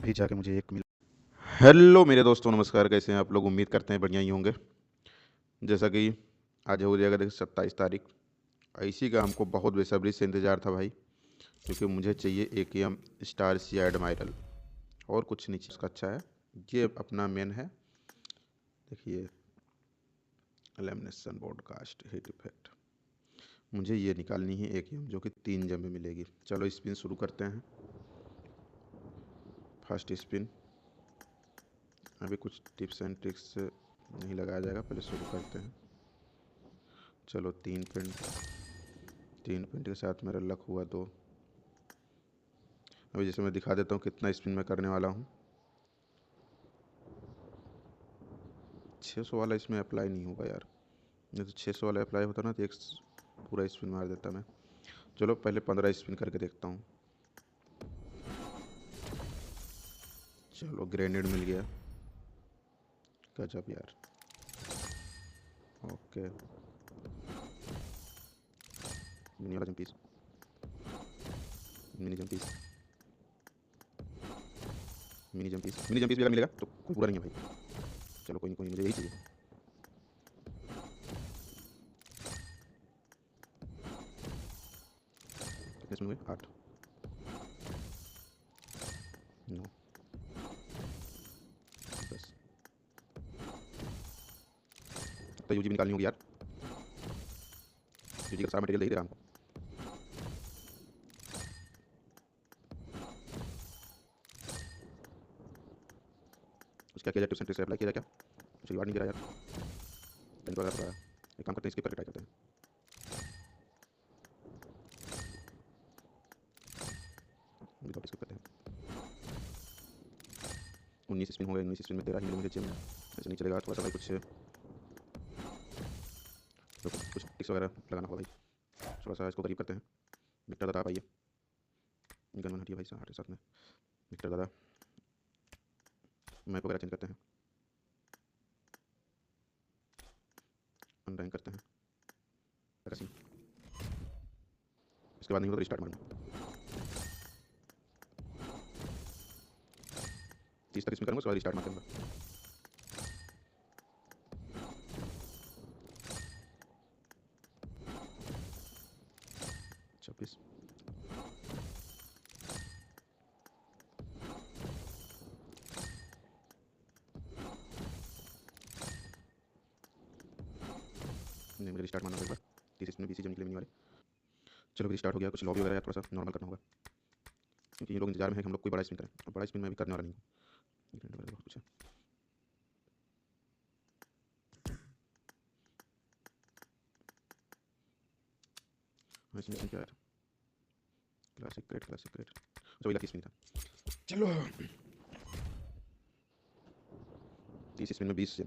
अभी जाके मुझे एक मिला। हेलो मेरे दोस्तों, नमस्कार। कैसे हैं आप लोग? उम्मीद करते हैं बढ़िया ही होंगे। जैसा कि आज हो जाएगा, देखिए 27 तारीख। इसी का हमको बहुत बेसब्री से इंतज़ार था भाई, क्योंकि मुझे चाहिए AKM स्टार सी एडमायरल, और कुछ नहीं चाहिए। उसका अच्छा है, ये अपना मेन है। देखिए, लेमिनेशन ब्रॉडकास्ट हीट इफेक्ट, मुझे ये निकालनी है AKM, जो कि 3 जब में मिलेगी। चलो स्पिन शुरू करते हैं। First spin. अभी कुछ टिप्स एंड ट्रिक्स नहीं लगाया जाएगा, पहले शुरू करते हैं। चलो 3 पेंट के साथ मेरा लक हुआ 2। अभी जैसे मैं दिखा देता हूँ कितना स्पिन मैं करने वाला हूँ। 600 वाला इसमें अप्लाई नहीं होगा यार, नहीं तो 600 वाला अप्लाई होता ना तो एक पूरा स्पिन मार देता मैं। चलो पहले 15 स्पिन करके देखता हूँ। चलो ग्रेनेड मिल गया, गजब यार। ओके, मिनी वाला jump piece, mini jump piece, mini jump piece, mini jump piece भी अगर मिलेगा तो कोई बुरा नहीं है भाई। चलो कोई नहीं, कोई नहीं, मुझे यही चाहिए। कितने स्पिन हुए? 8, 9, 10। तो यूजी भी निकालनी होगी यार, यूजी का सारा मटेरियल दे ही दे रहा हमको। उसका किया जाए, टिप्स एंड ट्रिक्स अप्लाई किया जाए क्या? मुझे रिवार्ड नहीं दे रहा यार, टाइम तो रहा। एक काम करते हैं, स्किप करके ट्राई करते हैं। 19 करते हैं। 19 स्पिन हो गए, 19 स्पिन में 13 ही मिले मुझे चाहिए। ऐसे नहीं चलेगा, थोड़ा सा भाई कुछ तो कुछ टिक्स वगैरह लगाना होगा भाई। थोड़ा सा इसको करीब करते हैं। विक्टर दादा आप आइए, गन हटिए भाई, हटे साथ में। विक्टर दादा, मैप वगैरह चेंज करते हैं, अनरैंक करते हैं। इसके बाद नहीं होगा तो रिस्टार्ट मारूंगा। 30 तक इसमें करूँगा, उसके बाद रिस्टार्ट मार दूंगा। 26, नहीं मुझे रिस्टार्ट मारना होगा एक बार। 30 इसमें 20 जम निकले मिनी वाले। चलो भी स्टार्ट हो गया। कुछ लॉबी वगैरह थोड़ा सा नॉर्मल करना होगा, क्योंकि ये लोग इंतजार में है कि हम लोग कोई बड़ा स्पिन करें। अब बड़ा स्पिन मैं भी करने वाला नहीं हूँ, बहुत कुछ है। हाँ, इसमें क्या है? क्लासिक क्रेट, क्लासिक क्रेट, जो लकी स्पिन था। चलो 30 स्पिन में 20 से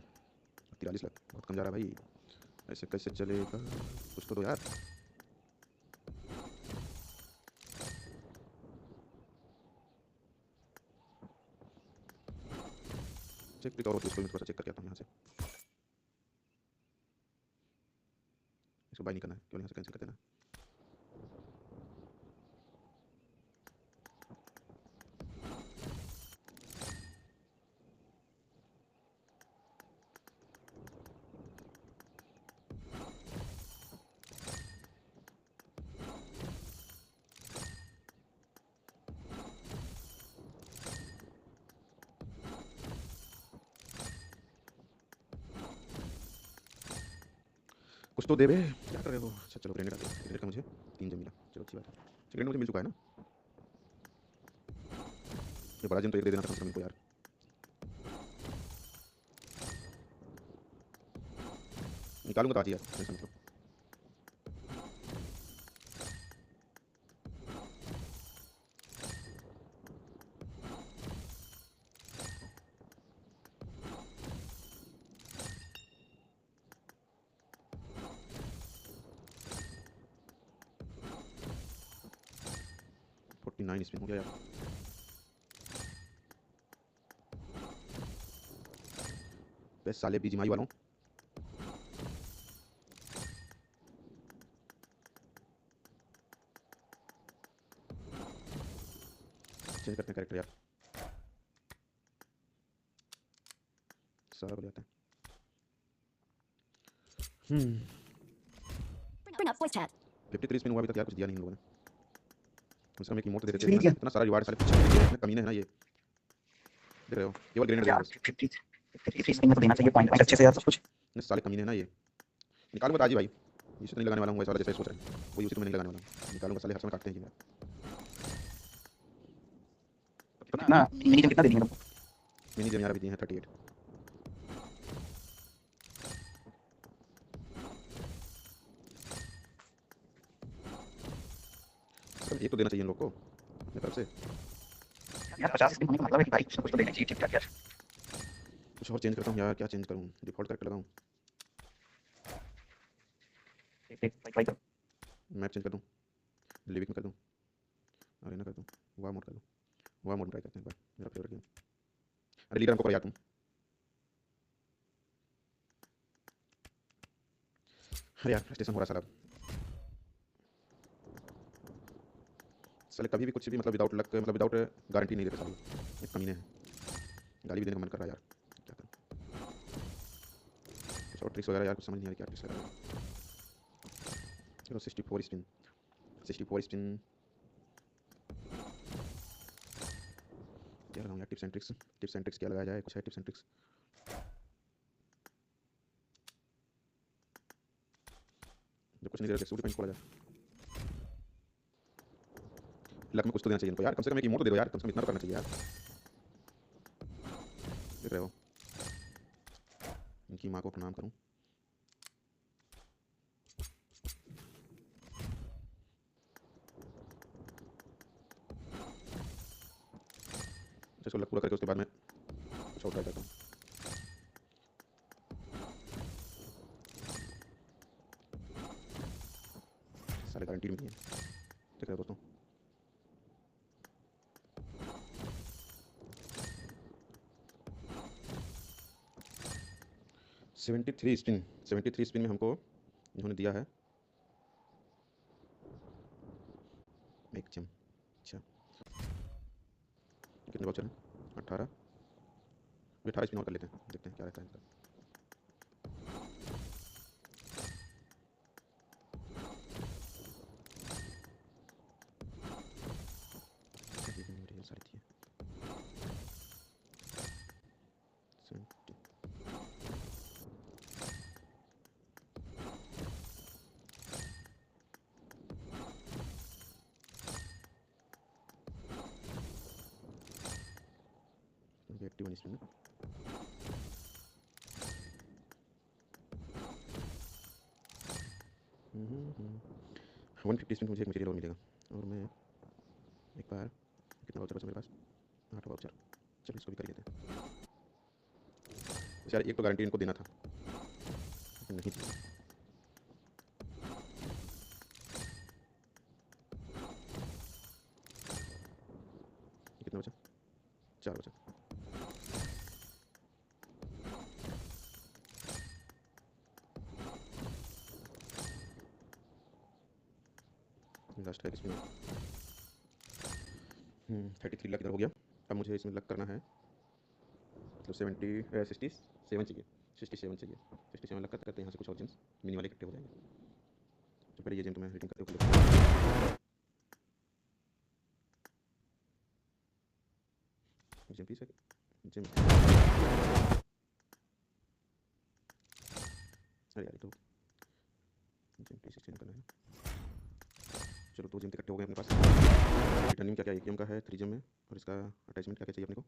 43 लाख, बहुत कम जा रहा है भाई। ऐसे कैसे चलेगा? कुछ तो दो यार। चेक क्लिक और होती है, इसको मैं थोड़ा सा चेक करके आता हूँ यहाँ से। इसको बाय नहीं करना है, केवल यहाँ से कैंसिल कर देना है। कुछ तो दे बे, क्या कर रहे हो? अच्छा चलो ग्रेनेड आ गया। ग्रेनेड का मुझे 3 जम मिला, चलो अच्छी बात है। ग्रेनेड मुझे मिल चुका है ना। ये बड़ा जम तो एक दे देना था कम से कम इनको यार। निकालूंगा तो आज ही यार, टेंशन मत लो। फोर्टी 9 स्पिन हो गया यार। बस साले बीजीमाई वालों। चेंज करते हैं कैरेक्टर यार। सारा बढ़ जाता है। Bring up voice chat. 53 spin हुआ अभी तक यार, कुछ दिया नहीं इन लोगों ने। कम से कम एक इमोट तो दे कुछ देते भी नहीं इतना, किया। इतना सारा रिवार्ड साले पीछे दे दिए, इतने कमीने हैं ना ये। देख रहे हो, केवल ग्रेनेड दे यार रहे हैं 53 स्पिन में तो देना चाहिए पॉइंट पॉइंट अच्छे से यार सब कुछ। बस। साले कमीने हैं ना ये। निकालूंगा ताजी भाई, इसी तो नहीं लगाने वाला हूँ वैसा वाला जैसे सोच रहे हैं, वही उसी को मैं नहीं लगाने वाला हूँ। निकालूंगा, साले हर समय काटते हैं ये। कितना मिनी गेम कितना दे देंगे तुमको? मिनी गेम यार अभी दिए हैं 38। सर एक तो देना चाहिए इन लोग को अपनी तरफ से। यार 50 स्पिन होने का मतलब है कि भाई कुछ ना कुछ तो देना चाहिए ठीक ठाक यार। कुछ और चेंज करता हूँ यार, क्या चेंज करूँ, डिफॉल्ट करके लगाऊँ, देख ट्राई कर। मैप चेंज कर दूँ, लिविक में कर दूँ, अरेना कर दूँ, वार मोड कर दूँ। वार मोड ट्राई करते हैं एक बार, मेरा फेवरेट गेम। अरे लीडर हमको करो यार तुम। अरे यार फ्रस्ट्रेशन हो रहा है साले कभी भी कुछ भी मतलब विदाउट लक, मतलब विदाउट गारंटी नहीं देते साले, एक कमीने हैं। गाली भी देने का मन कर रहा है यार, क्या करूं। कुछ और ट्रिक्स वगैरह यार, कुछ समझ नहीं आ रही क्या ट्रिक्स वगैरह। चलो 64 स्पिन, 64 स्पिन क्या लगाऊं यार, tips and tricks, tips and tricks क्या लगाया जाए, कुछ है टिप्स एंड ट्रिक्स। जब कुछ नहीं दे रहे सूट पॉइंट खोला जाए। लक में कुछ तो देना चाहिए इनको यार, कम से कम एक इमोट तो दे दो यार, कम से कम इतना तो करना चाहिए यार। देख रहे हो, इनकी माँ को प्रणाम करूं। इसको लक पूरा करके उसके बाद मैं कुछ और ट्राई करता हूँ। सारे गारंटी में नहीं है, देख रहे हो दोस्तों। सेवेंटी थ्री स्पिन में हमको इन्होंने दिया है एक जम। अच्छा कितने वाउचर हैं, 18। 18 स्पिन और कर लेते हैं, देखते हैं क्या रहता है इनका। सारी थी 70।81 स्पिन 150 स्पिन मुझे एक मटेरियल और मिलेगा, और मैं एक बार कितना वाउचर बचा मेरे पास, 8 वाउचर। चलो इसको भी कर लेते हैं यार, एक तो गारंटी इनको देना था लेकिन नहीं चाहिए। कितना बचा, 4 बचा। लास्ट है इसमें 33 लाख इधर हो गया। अब मुझे इसमें लग करना है मतलब 67 चाहिए, 67 चाहिए। 67 लग करते करते यहाँ से कुछ और जेम्स मिनी वाले इकट्ठे हो जाएंगे। तो पहले ये जेम तो मैं रेटिंग करते हुए जेम पीस है जेम। अरे यार तो जेम पीस एक्सचेंज करना है। चलो 2 जेम इकट्ठे हो गए अपने पास। रिटर्निंग क्या क्या एक गेम का है 3 जेम में, और इसका अटैचमेंट क्या क्या चाहिए अपने को।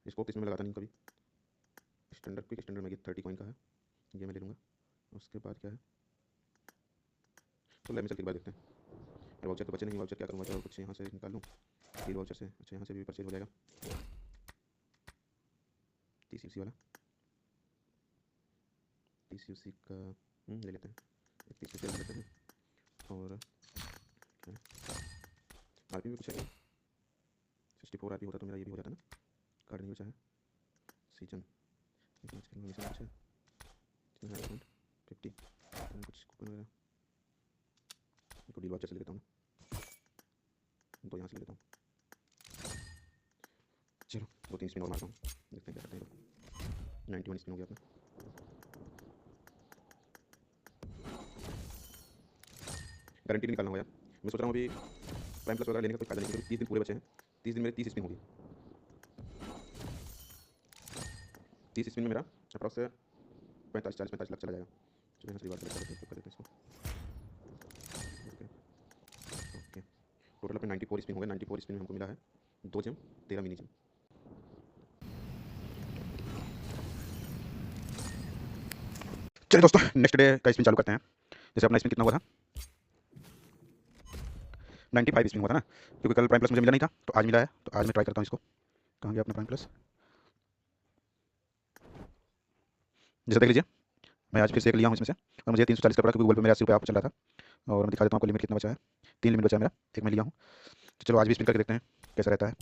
स्कोप इसमें लगाता नहीं कभी। स्टैंडर्ड क्विक स्टैंडर्ड में 30 कॉइन का है, ये मैं ले लूँगा। उसके बाद क्या है, तो लेमिसल के बाद देखते हैं। यार वाउचर तो बचे नहीं, वाउचर क्या करूँ, वाउचर कुछ यहाँ से निकाल लूँ डील वाउचर से। अच्छा यहाँ से भी परचेज हो जाएगा, TCC वाला, TCC का ले लेते हैं, एक TCC ले लेते हैं। और क्या RP भी कुछ है, 64 RP होता तो मेरा ये भी हो जाता ना। कार्ड नहीं बचा है, सीजन कुछ है, 50 कुछ कूपन वगैरह। इनको डील वाउचर से ले लेता हूँ ना, इनको यहाँ से ले लेता हूँ। चलो 2-3 स्पिन और मारता हूँ, देखते हैं क्या करते हैं। 91 स्पिन हो गया अपना। गारंटी निकालना होगा यार। मैं सोच रहा हूँ अभी प्राइम प्लस वगैरह लेने का कोई फायदा नहीं, क्योंकि 30 दिन पूरे बचे हैं। 30 दिन मेरे 30 स्पिन होगी। 30 स्पिन में मेरा अप्रॉक्स 45 लाख चला जाएगा। चलो यहाँ से रिवार्ड सेलेक्ट कर देते हैं इसको। ओके ओके, टोटल अपने 94 स्पिन हो गए। 94 स्पिन में हमको मिला है 2 जेम, 13 मिनी जेम। चलिए दोस्तों, नेक्स्ट डे का स्पिन चालू करते हैं। जैसे अपना स्पिन कितना हुआ था, 95 स्पिन हुआ था ना, क्योंकि कल प्राइम प्लस मुझे मिला नहीं था, तो आज मिला है। तो आज मैं ट्राई करता हूँ इसको। कहाँ गया अपना प्राइम प्लस? जैसे देख लीजिए, मैं आज फिर से एक लिया हूँ इसमें से, और मुझे 340 का पड़ा, क्योंकि गूगल पे मेरा 80 रुपये ऑफ चल रहा था। और मैं दिखा देता हूँ आपको लिमिट कितना बचा है। 3 लिमिट बचा है मेरा, एक मैं लिया हूँ। तो चलो आज भी स्पिन करके देखते हैं कैसा रहता है।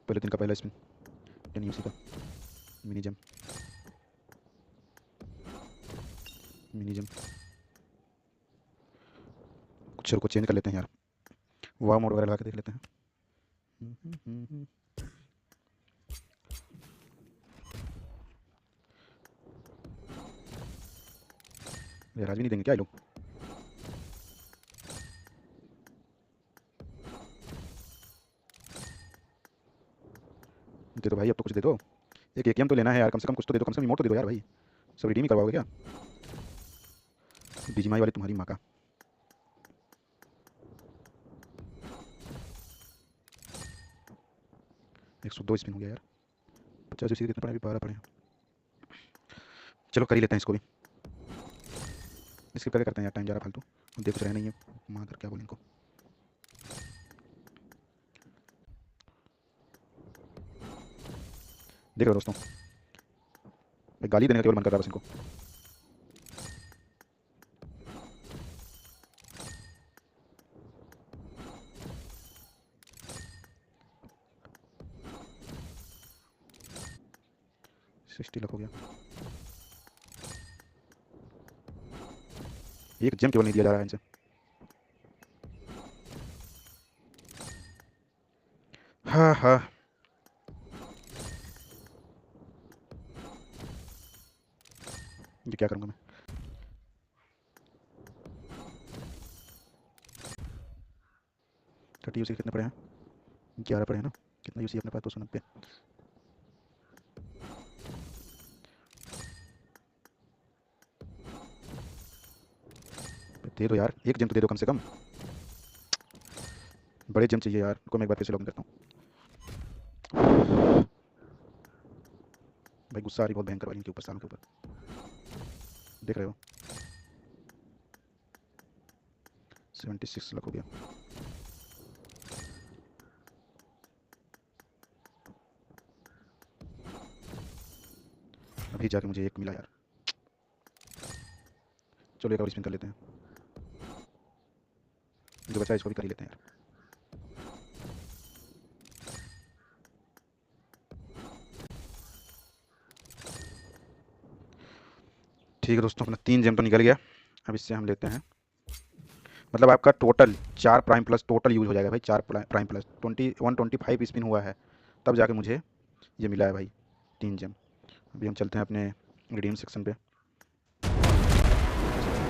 पहले दिन का पहला स्पिन 10 यूसी का मिनी जम, मिनी जम। कुछ को चेंज कर लेते हैं यार, वाह मोड वगैरह लगा के देख लेते हैं। यार आज भी नहीं देंगे क्या ये लोग? दे दो भाई, अब तो कुछ दे दो। एक एटीएम तो लेना है यार, कम से कम कुछ तो दे दो, कम से कम इमोट तो दे दो यार भाई। सब रिडीम ही करवाओगे क्या? बीजीमाई वाली तुम्हारी माँ का। एक 102 स्पिन हो गया यार। 50 यूसी कितने पड़े? अभी 12 पड़े हैं। चलो कर ही लेते हैं इसको भी। स्किप करके करते हैं यार, टाइम जा रहा फालतू। देख कुछ रहे नहीं है, मादर क्या बोले इनको। देख रहे हो दोस्तों, मैं गाली देने का केवल मन कर रहा है बस इनको। सिक्सटी लख हो गया। एक जेम केवल नहीं दिया जा रहा है इनसे। हाँ हाँ, ये क्या करूँगा मैं? थर्टी यूसी कितने पड़े हैं? 11 पड़े हैं ना। कितना यूसी अपने पास? 290। दे दो यार, एक जेम तो दे दो कम से कम। बड़े जेम चाहिए यार को। मैं एक बार फिर से लॉगिन करता हूँ भाई। गुस्सा आ रही बहुत भयंकर वाली इनके ऊपर, सालों के ऊपर। देख रहे हो, 76 लाख हो गया। अभी जाके मुझे एक मिला यार। चलो एक और स्पिन कर लेते हैं, जो बचा है इसको भी कर ही लेते हैं यार। ठीक है दोस्तों, अपना 3 जेम तो निकल गया। अब इससे हम लेते हैं, मतलब आपका total 4 prime plus total use हो जाएगा भाई। 4 प्राइम प्लस 125 स्पिन हुआ है, तब जाके मुझे ये मिला है भाई 3 जेम। अभी हम चलते हैं अपने रिडीम सेक्शन पे।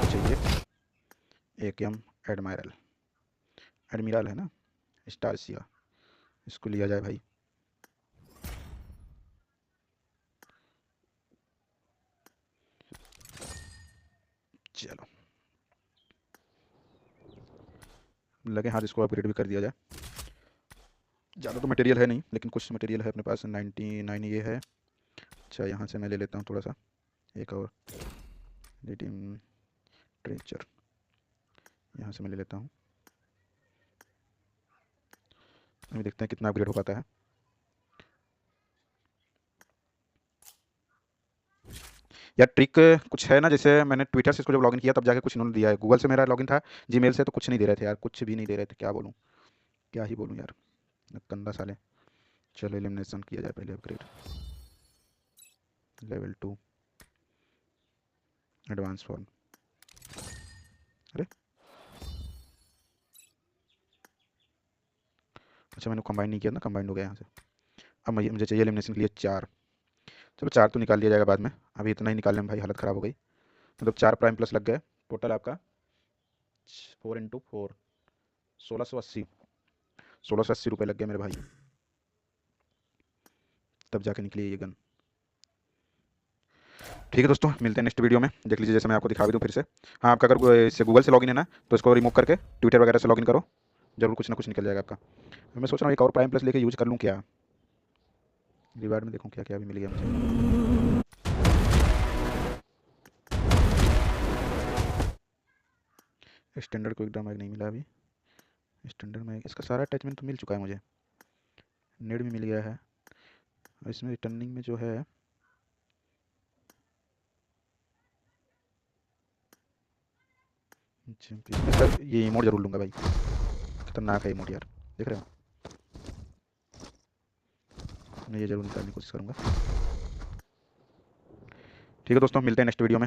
चाहिए एक एम एडमायरल, एडमिरल है ना, स्टारसिया, इसको लिया जाए भाई। चलो लगे हाथ, इसको अपग्रेड भी कर दिया जाए। ज़्यादा तो मटेरियल है नहीं, लेकिन कुछ मटेरियल है अपने पास। 99 ये है। अच्छा, यहाँ से मैं ले लेता हूँ थोड़ा सा, एक और रिडीम ट्रेचर यहाँ से मैं ले लेता हूँ। अभी देखते हैं कितना अपग्रेड हो पाता है। यार ट्रिक कुछ है ना, जैसे मैंने ट्विटर से इसको जब लॉगिन किया तब जाके कुछ इन्होंने दिया है। गूगल से मेरा लॉगिन था, जीमेल से तो कुछ नहीं दे रहे थे यार, कुछ भी नहीं दे रहे थे। क्या बोलूँ, क्या ही बोलूँ यार, गंदा साले। चलो एलिमिनेशन किया जाए पहले, अपग्रेड लेवल 2 एडवांस फॉर्म। अरे अच्छा, मैंने कंबाइन नहीं किया ना, कंबाइंड हो गया यहाँ से। अब मुझे चाहिए एलिमिनेशन के लिए 4। चलो 4 तो निकाल लिया जाएगा बाद में, अभी इतना ही निकालने में भाई हालत ख़राब हो गई। मतलब 4 प्राइम प्लस लग गए, टोटल आपका 4 इंटू 4 1680 ₹1680 लग गए मेरे भाई, तब जाके निकली ये गन। ठीक है दोस्तों, मिलते हैं नेक्स्ट वीडियो में। देख लीजिए जैसे मैं आपको दिखा भी दूँ फिर से। हाँ, आपका अगर इससे गूगल से लॉगिन है ना, तो इसको रिमूव करके ट्विटर वगैरह से लॉगिन करो, जरूर कुछ ना कुछ निकल जाएगा आपका। मैं सोच रहा हूँ एक और प्राइम प्लस लेके यूज़ कर लूँ क्या, रिवार्ड में देखूँ क्या क्या भी मिल गया मुझे। स्टैंडर्ड क्विक ड्रा मैग नहीं मिला अभी। स्टैंडर्ड मैग, इसका सारा अटैचमेंट तो मिल चुका है मुझे, नेट भी मिल गया है। और इसमें रिटर्निंग में जो है सर, ये इमोट जरूर लूँगा भाई, खतरनाक है इमोट यार, देख रहे हो। मैं ये जरूर निकालने की कोशिश करूँगा। ठीक है दोस्तों, मिलते हैं नेक्स्ट वीडियो में।